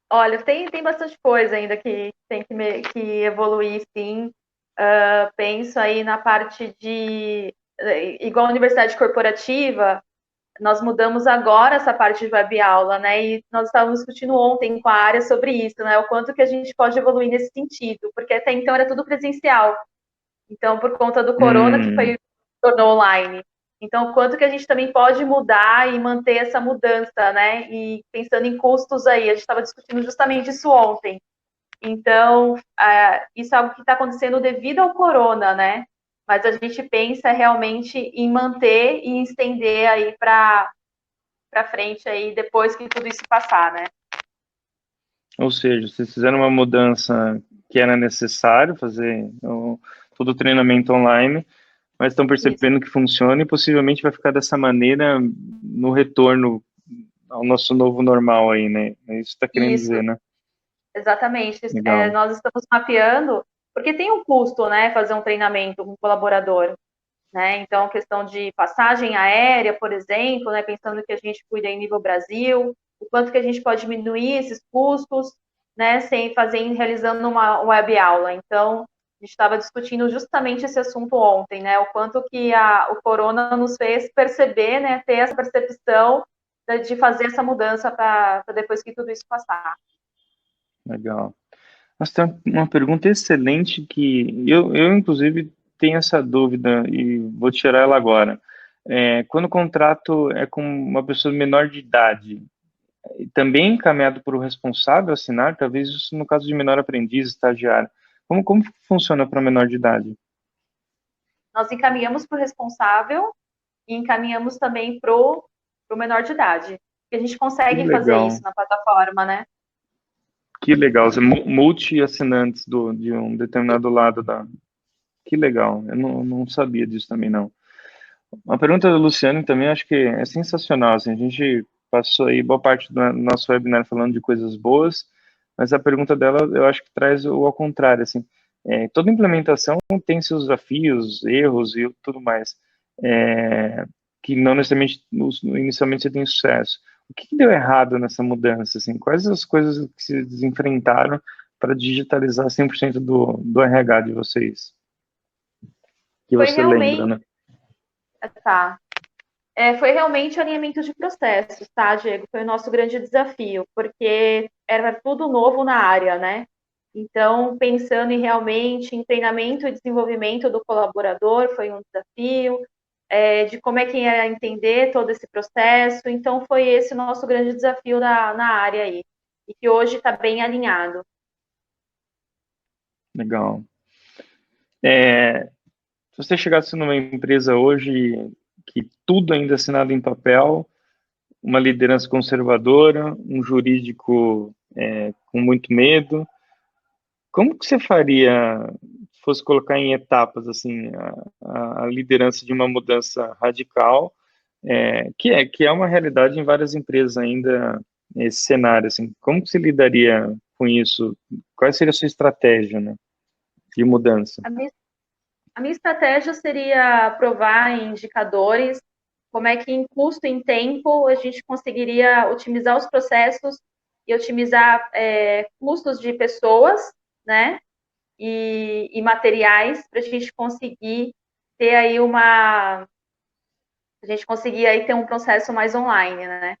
Olha, tem bastante coisa ainda que tem que evoluir, sim. Penso aí na parte igual a universidade corporativa, nós mudamos agora essa parte de web aula, né? E nós estávamos discutindo ontem com a área sobre isso, né? O quanto que a gente pode evoluir nesse sentido, porque até então era tudo presencial. Então, por conta do corona, que tornou online. Então, o quanto que a gente também pode mudar e manter essa mudança, né? E pensando em custos aí, a gente estava discutindo justamente isso ontem. Então, isso é algo que está acontecendo devido ao corona, né? Mas a gente pensa realmente em manter e estender aí para frente aí depois que tudo isso passar, né? Ou seja, vocês fizeram uma mudança que era necessário fazer todo o treinamento online, mas estão Isso, percebendo que funciona e possivelmente vai ficar dessa maneira no retorno ao nosso novo normal aí, né? É isso que está querendo isso, dizer, né? exatamente. Legal. Nós estamos mapeando, porque tem um custo, né, fazer um treinamento com um colaborador, né? Então, questão de passagem aérea, por exemplo, né, pensando que a gente cuida em nível Brasil, o quanto que a gente pode diminuir esses custos, né, sem realizando uma web aula. Então, a gente estava discutindo justamente esse assunto ontem, né, o quanto que o corona nos fez perceber, né, ter essa percepção de fazer essa mudança para depois que tudo isso passar. Legal. Mas tem uma pergunta excelente que inclusive, tenho essa dúvida e vou tirar ela agora. Quando o contrato é com uma pessoa menor de idade, também encaminhado por o responsável assinar, talvez isso no caso de menor aprendiz, estagiário. Como funciona para menor de idade? Nós encaminhamos para o responsável e encaminhamos também para o menor de idade. Porque a gente Que consegue fazer isso legal, na plataforma, né? que legal. Você multi-assinantes de um determinado lado da. Que legal, eu não sabia disso também, não. Uma pergunta da Luciane também acho que é sensacional. Assim, a gente passou aí boa parte do nosso webinar falando de coisas boas, mas a pergunta dela eu acho que traz o ao contrário. Assim, toda implementação tem seus desafios, erros e tudo mais, que não necessariamente inicialmente você tem sucesso. O que deu errado nessa mudança? Assim, quais as coisas que vocês enfrentaram para digitalizar 100% do RH de vocês? Que Foi você lembra, realmente, né? tá. Foi realmente alinhamento de processos, tá, Diego? Foi o nosso grande desafio, porque era tudo novo na área, né? Então, pensando realmente em treinamento e desenvolvimento do colaborador foi um desafio, de como é que ia entender todo esse processo. Então, foi esse o nosso grande desafio na área aí, e que hoje está bem alinhado. Legal. Se você chegasse numa empresa hoje que tudo ainda é assinado em papel, uma liderança conservadora, um jurídico com muito medo, como que você faria, se fosse colocar em etapas, assim, a liderança de uma mudança radical, que é uma realidade em várias empresas ainda, esse cenário, assim, como que você lidaria com isso? Qual seria a sua estratégia, né, de mudança? A minha, a minha estratégia seria provar em indicadores como é que em custo e em tempo a gente conseguiria otimizar os processos e otimizar custos de pessoas, né? E materiais para a gente conseguir ter aí a gente conseguir aí ter um processo mais online, né?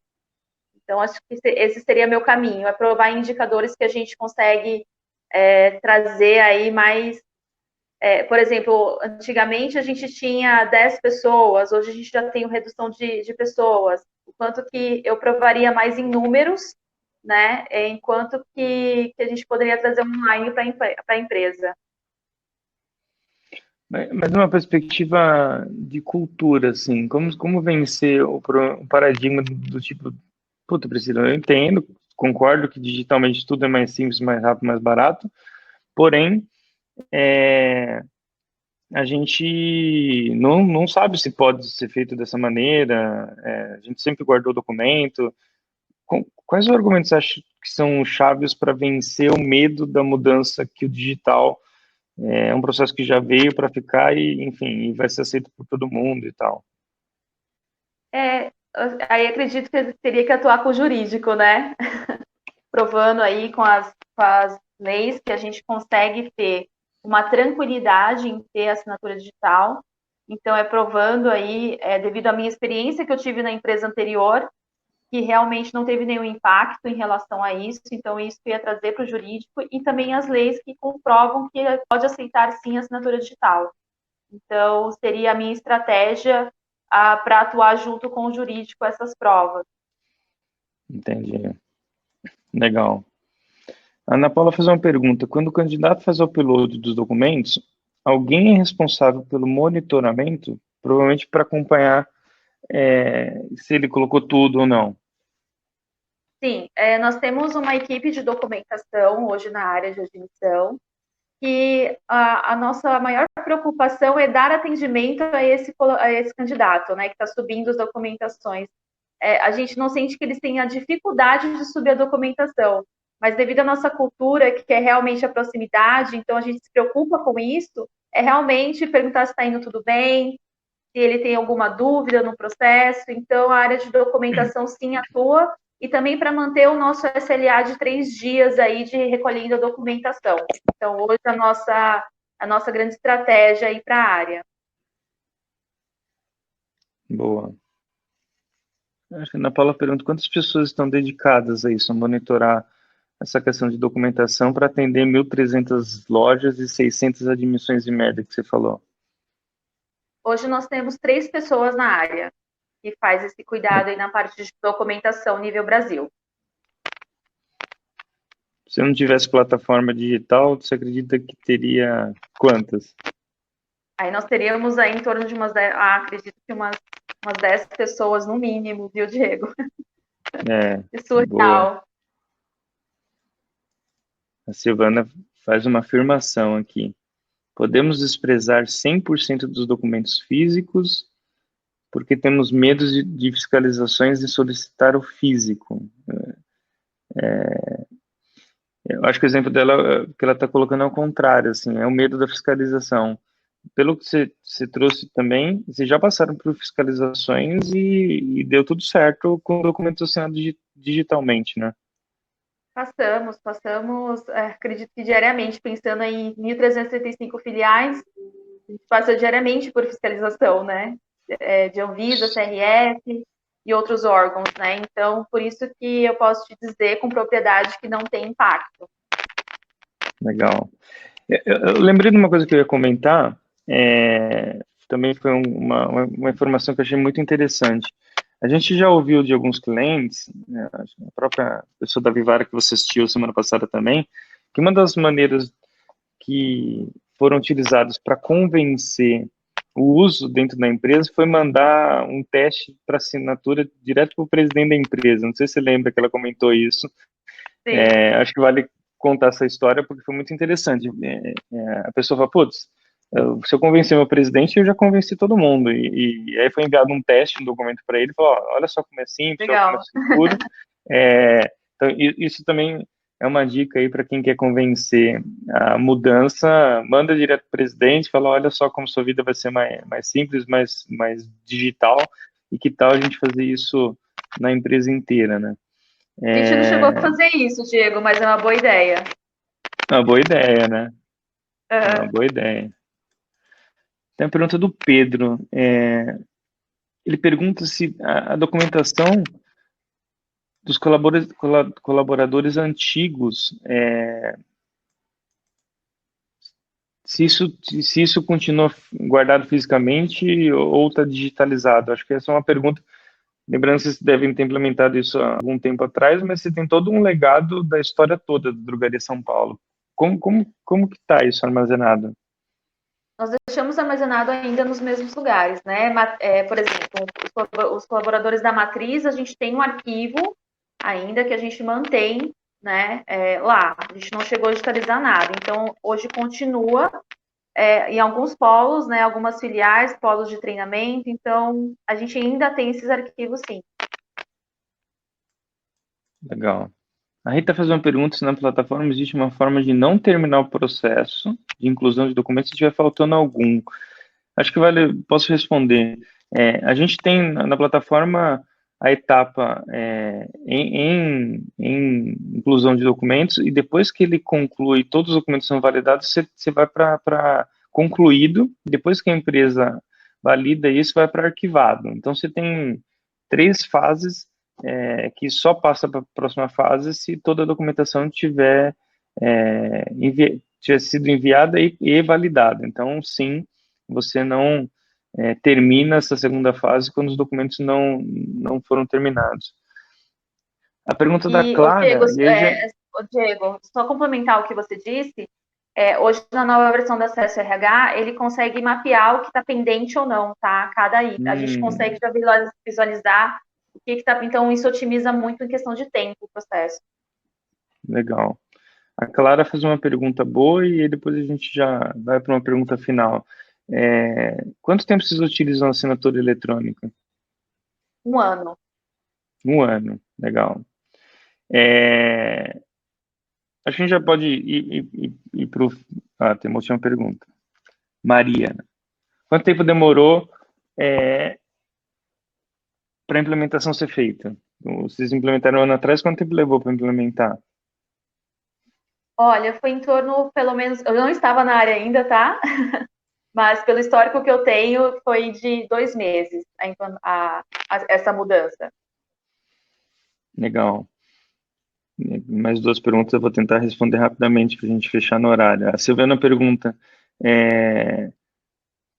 Então acho que esse seria meu caminho, é provar indicadores que a gente consegue trazer aí mais, por exemplo, antigamente a gente tinha 10 pessoas, hoje a gente já tem redução de pessoas, o quanto que eu provaria mais em números, né? Enquanto que a gente poderia trazer online para a empresa. Mas numa perspectiva de cultura, assim, como vencer o paradigma do tipo, puta, Priscila, eu entendo, concordo que digitalmente tudo é mais simples, mais rápido, mais barato, porém, a gente não sabe se pode ser feito dessa maneira, a gente sempre guardou documento. Quais os argumentos você acha que são chaves para vencer o medo da mudança que o digital é um processo que já veio para ficar e, enfim, e vai ser aceito por todo mundo e tal? É, aí acredito que teria que atuar com o jurídico, né? Provando aí com as leis que a gente consegue ter uma tranquilidade em ter assinatura digital. Então, é provando aí, devido à minha experiência que eu tive na empresa anterior, que realmente não teve nenhum impacto em relação a isso. Então, isso eu ia trazer para o jurídico e também as leis que comprovam que pode aceitar sim a assinatura digital. Então, seria a minha estratégia para atuar junto com o jurídico essas provas. Entendi. Legal. A Ana Paula fez uma pergunta. Quando o candidato faz o upload dos documentos, alguém é responsável pelo monitoramento, provavelmente para acompanhar se ele colocou tudo ou não. Sim, nós temos uma equipe de documentação hoje na área de admissão, que a nossa maior preocupação é dar atendimento a esse candidato, né, que está subindo as documentações. A gente não sente que eles têm a dificuldade de subir a documentação, mas devido à nossa cultura, que é realmente a proximidade, então a gente se preocupa com isso, é realmente perguntar se está indo tudo bem, se ele tem alguma dúvida no processo. Então, a área de documentação sim atua, e também para manter o nosso SLA de 3 dias aí de recolhendo a documentação. Então, hoje a nossa grande estratégia aí para a área. Boa. Acho que a Ana Paula pergunta quantas pessoas estão dedicadas a isso, a monitorar essa questão de documentação para atender 1.300 lojas e 600 admissões de média que você falou. Hoje nós temos 3 pessoas na área que faz esse cuidado aí na parte de documentação nível Brasil. Se não tivesse plataforma digital, você acredita que teria quantas? Aí nós teríamos aí em torno de umas 10, acredito que umas 10 pessoas no mínimo, viu, Diego? É Boa. surreal. A Silvana faz uma afirmação aqui. Podemos desprezar 100% dos documentos físicos porque temos medo de fiscalizações e solicitar o físico. Eu acho que o exemplo dela, que ela está colocando é o contrário, assim, é o medo da fiscalização. Pelo que você trouxe também, vocês já passaram por fiscalizações e deu tudo certo com documentos assinados digitalmente, né? Passamos, acredito que diariamente, pensando em 1.335 filiais, a gente passa diariamente por fiscalização, né? de Anvisa, CRF e outros órgãos, né? Então, por isso que eu posso te dizer com propriedade que não tem impacto. Legal. Eu lembrei de uma coisa que eu ia comentar, também foi uma informação que eu achei muito interessante. A gente já ouviu de alguns clientes, né, a própria pessoa da Vivara que você assistiu semana passada também, que uma das maneiras que foram utilizadas para convencer o uso dentro da empresa foi mandar um teste para assinatura direto para o presidente da empresa. Não sei se você lembra que ela comentou isso. Sim, Acho que vale contar essa história porque foi muito interessante. A pessoa fala, putz, se eu convencer meu presidente, eu já convenci todo mundo. E aí foi enviado um teste, um documento para ele, falou, olha só como é simples, olha como é legal. seguro. Então, isso também é uma dica aí para quem quer convencer a mudança, manda direto para o presidente, fala, olha só como sua vida vai ser mais simples, mais digital, e que tal a gente fazer isso na empresa inteira, né? A gente não chegou a É fazer isso, Diego, mas é uma boa ideia. uma boa ideia, né? É uma Uhum. boa ideia. Tem a pergunta do Pedro. Ele pergunta se a documentação dos colaboradores antigos, se isso continua guardado fisicamente ou está digitalizado. Acho que essa é uma pergunta. Lembrando que vocês devem ter implementado isso há algum tempo atrás, mas você tem todo um legado da história toda da Drogaria São Paulo. Como que está isso armazenado? Nós deixamos armazenado ainda nos mesmos lugares, né? Por exemplo, os colaboradores da matriz, a gente tem um arquivo ainda que a gente mantém, né, lá. A gente não chegou a digitalizar nada. Então, hoje continua em alguns polos, né, algumas filiais, polos de treinamento. Então, a gente ainda tem esses arquivos, sim. Legal. A Rita faz uma pergunta se na plataforma existe uma forma de não terminar o processo de inclusão de documentos se estiver faltando algum. Acho que posso responder. A gente tem na plataforma a etapa em inclusão de documentos e depois que ele conclui, todos os documentos são validados, você vai para concluído, depois que a empresa valida isso, vai para arquivado. Então, você tem 3 fases que só passa para a próxima fase se toda a documentação tiver sido enviada e validada. Então, sim, você não termina essa segunda fase quando os documentos não foram terminados. A pergunta da E, Clara, e aí já... Diego, só complementar o que você disse, hoje na nova versão do Acesso RH, ele consegue mapear o que está pendente ou não, tá? Cada item. A gente consegue já visualizar o que está. Então, isso otimiza muito em questão de tempo o processo. Legal. A Clara fez uma pergunta boa e aí depois a gente já vai para uma pergunta final. Quanto tempo vocês utilizam a assinatura eletrônica? Um ano. 1 ano. Legal. Acho que a gente já pode ir para o... Ah, tem uma última pergunta. Maria, quanto tempo demorou para a implementação ser feita? Vocês implementaram 1 ano atrás, quanto tempo levou para implementar? Olha, foi em torno, pelo menos, eu não estava na área ainda, tá? Mas pelo histórico que eu tenho, foi de 2 meses essa mudança. Legal. Mais 2 perguntas, eu vou tentar responder rapidamente para a gente fechar no horário. A Silvana pergunta,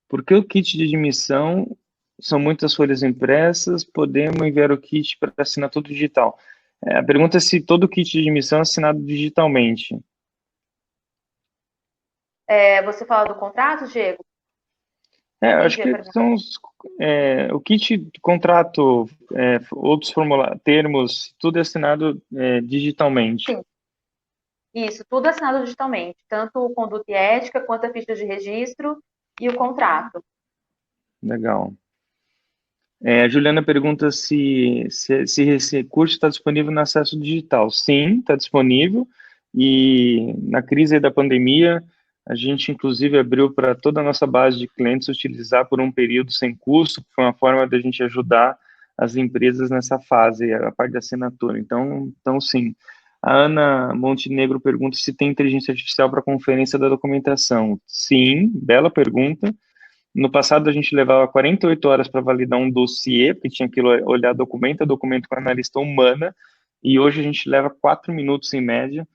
por que o kit de admissão são muitas folhas impressas, podemos enviar o kit para assinar tudo digital? A pergunta é se todo o kit de admissão é assinado digitalmente. Você fala do contrato, Diego? Eu acho Entendi a que pergunta. são o kit de contrato, outros formulários, termos, tudo é assinado digitalmente. Sim, isso, tudo assinado digitalmente, tanto o conduta e ética, quanto a ficha de registro e o contrato. Legal. A Juliana pergunta se esse curso está disponível no acesso digital. Sim, está disponível. E na crise da pandemia, a gente inclusive abriu para toda a nossa base de clientes utilizar por um período sem custo, que foi uma forma da gente ajudar as empresas nessa fase, a parte da assinatura. Então sim. A Ana Montenegro pergunta se tem inteligência artificial para conferência da documentação. Sim, bela pergunta. No passado, a gente levava 48 horas para validar um dossiê, porque tinha que olhar documento a documento com a analista humana, e hoje a gente leva 4 minutos em média.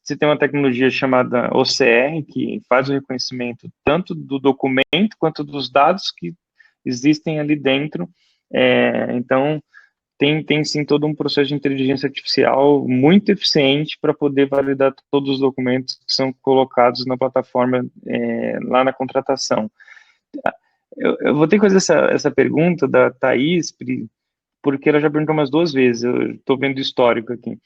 Você tem uma tecnologia chamada OCR, que faz o reconhecimento tanto do documento quanto dos dados que existem ali dentro. Então, tem sim todo um processo de inteligência artificial muito eficiente para poder validar todos os documentos que são colocados na plataforma lá na contratação. Eu vou ter que fazer essa pergunta da Thaís, porque ela já perguntou umas 2 vezes, eu estou vendo o histórico aqui.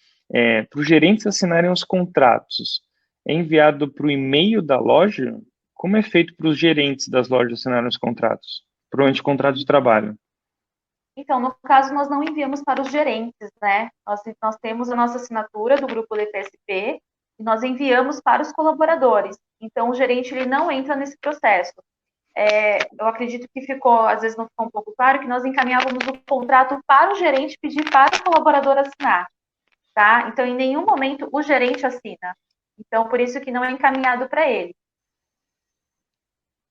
Para os gerentes assinarem os contratos, é enviado para o e-mail da loja? Como é feito para os gerentes das lojas assinarem os contratos? Provavelmente contrato de trabalho. Então, no caso, nós não enviamos para os gerentes, né? Nós temos a nossa assinatura do grupo DPSP e nós enviamos para os colaboradores. Então, o gerente ele não entra nesse processo. Eu acredito que ficou, às vezes não ficou um pouco claro, que nós encaminhávamos o contrato para o gerente pedir para o colaborador assinar, tá? Então, em nenhum momento o gerente assina. Então, por isso que não é encaminhado para ele.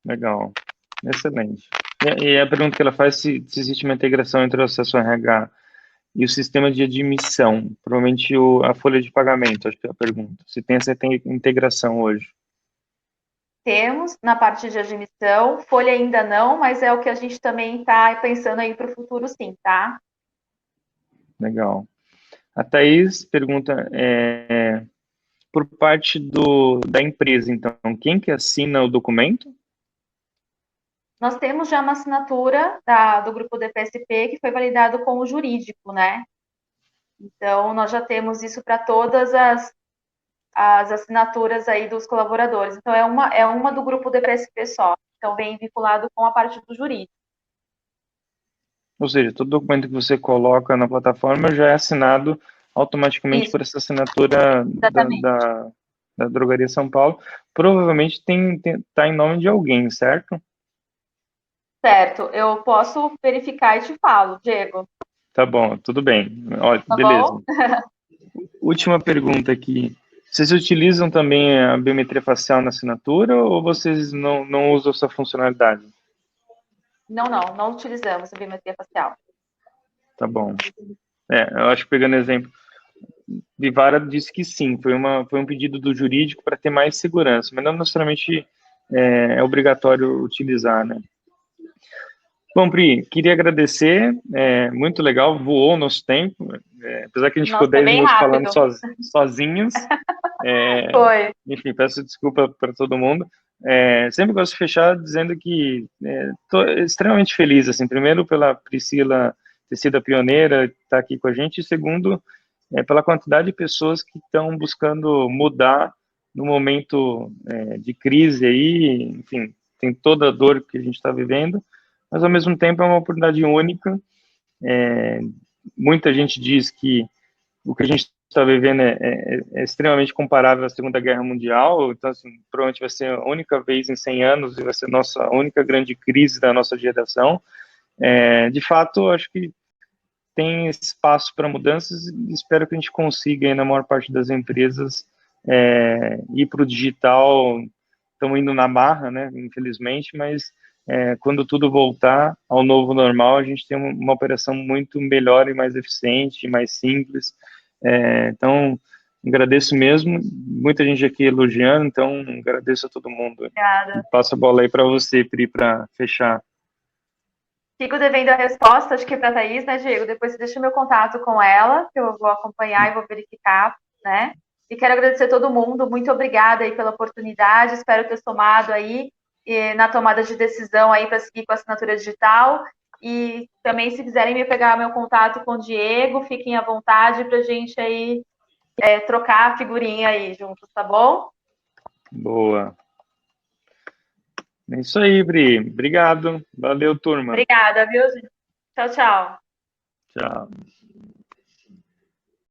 Legal, excelente. E a pergunta que ela faz se existe uma integração entre o acesso ao RH e o sistema de admissão, provavelmente a folha de pagamento, acho que é a pergunta. Se tem essa integração hoje. Temos na parte de admissão, folha ainda não, mas é o que a gente também está pensando aí para o futuro, sim, tá? Legal. A Thaís pergunta, por parte da empresa, então, quem que assina o documento? Nós temos já uma assinatura do grupo DPSP que foi validado com o jurídico, né? Então, nós já temos isso para todas as assinaturas aí dos colaboradores. Então, é uma do grupo DPSP só. Então, vem vinculado com a parte do jurídico. Ou seja, todo documento que você coloca na plataforma já é assinado automaticamente Isso, por essa assinatura exatamente. da Drogaria São Paulo. Provavelmente tá em nome de alguém, certo? Certo, eu posso verificar e te falo, Diego. Tá bom, tudo bem. Olha, Tá bom? beleza. Última pergunta aqui. Vocês utilizam também a biometria facial na assinatura ou vocês não usam essa funcionalidade? Não utilizamos a biometria facial. Tá bom. Eu acho que pegando exemplo, Vivara disse que sim, foi um pedido do jurídico para ter mais segurança, mas não necessariamente é obrigatório utilizar, né? Bom, Pri, queria agradecer, muito legal, voou o nosso tempo, apesar que a gente ficou Nossa, é 10 bem minutos falando rápido. sozinhos, Foi. enfim, peço desculpa para todo mundo. Sempre gosto de fechar dizendo que estou extremamente feliz, assim, primeiro pela Priscila ter sido a pioneira, estar aqui com a gente, e segundo, pela quantidade de pessoas que estão buscando mudar no momento de crise aí, enfim, tem toda a dor que a gente está vivendo, mas ao mesmo tempo é uma oportunidade única. Muita gente diz que o que a gente está vivendo é extremamente comparável à Segunda Guerra Mundial, então, assim, provavelmente vai ser a única vez em 100 anos e vai ser a nossa única grande crise da nossa geração. De fato, acho que tem espaço para mudanças e espero que a gente consiga, aí, na maior parte das empresas, ir para o digital. Estamos indo na marra, né, infelizmente, mas quando tudo voltar ao novo normal, a gente tem uma operação muito melhor e mais eficiente, mais simples. Então, agradeço mesmo, muita gente aqui elogiando, então agradeço a todo mundo. Obrigada. Passo a bola aí para você, Pri, para fechar. Fico devendo a resposta, acho que para a Thaís, né, Diego? Depois você deixa o meu contato com ela, que eu vou acompanhar e vou verificar, né? E quero agradecer a todo mundo, muito obrigada aí pela oportunidade, espero ter somado aí na tomada de decisão aí para seguir com a assinatura digital. E também, se quiserem me pegar meu contato com o Diego, fiquem à vontade para a gente aí trocar a figurinha aí juntos, tá bom? Boa. É isso aí, Bri. Obrigado. Valeu, turma. Obrigada, viu? Tchau, tchau. Tchau.